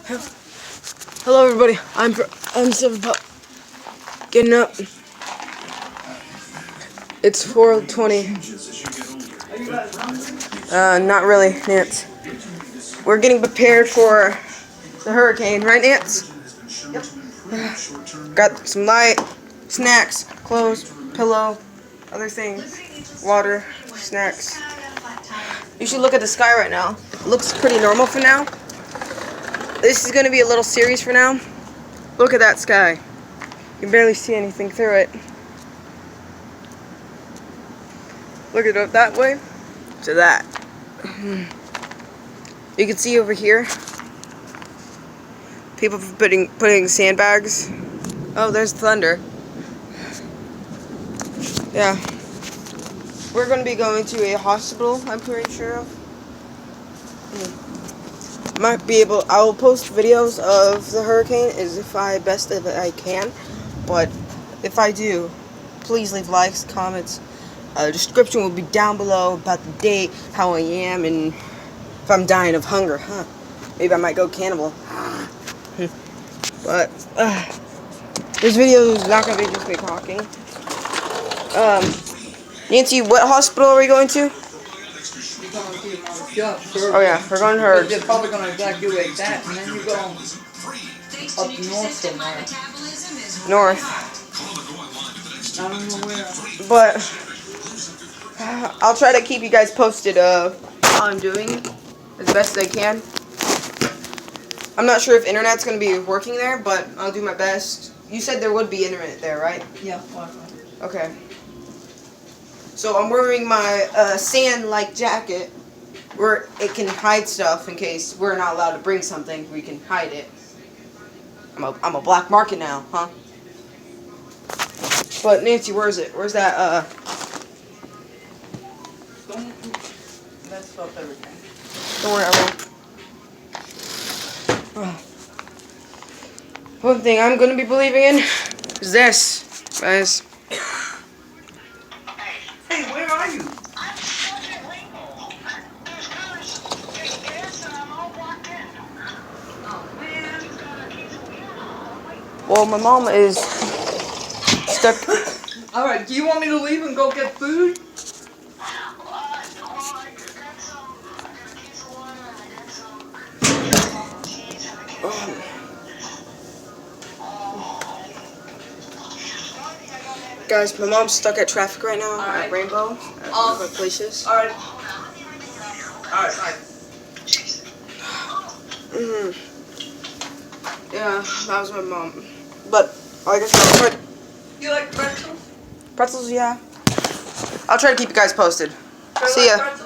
Hello everybody, I'm Silver Pup. Getting up. It's 4:20. Not really, Nance. We're getting prepared for the hurricane, right, Nance? Yep. Got some light, snacks, clothes, pillow, other things, water, snacks. You should look at the sky right now. It looks pretty normal for now. This is going to be a little series for now. Look at that sky. You can barely see anything through it. Look at it that way to that. You can see over here people putting sandbags. Oh, there's thunder. Yeah. We're going to be going to a hospital, I'm pretty sure of. I will post videos of the hurricane as best if I can, but if I do, please leave likes, comments. Description will be down below about the date, how I am, and if I'm dying of hunger, maybe I might go cannibal. But this video is not going to be just me talking. Nancy, what hospital are we going to? Oh yeah, we're going to her. They're probably going to evacuate that, and then you go up north somewhere. North. I don't know where. But I'll try to keep you guys posted of how I'm doing as best as I can. I'm not sure if internet's going to be working there, but I'll do my best. You said there would be internet there, right? Yeah. Okay. So I'm wearing my sand-like jacket where it can hide stuff in case we're not allowed to bring something. We can hide it. I'm a black market now, huh? But Nancy, where is it? Where's that? Don't mess up everything. Don't worry, I won't. One thing I'm gonna be believing in is this, guys. Hey, where are you? Well, my mom is stuck. Alright, do you want me to leave and go get food? Guys, my mom's stuck at traffic right now at Rainbow, at different places. Alright. Yeah, that was my mom. But, like I said, You like pretzels? pretzels, yeah. I'll try to keep you guys posted. See ya.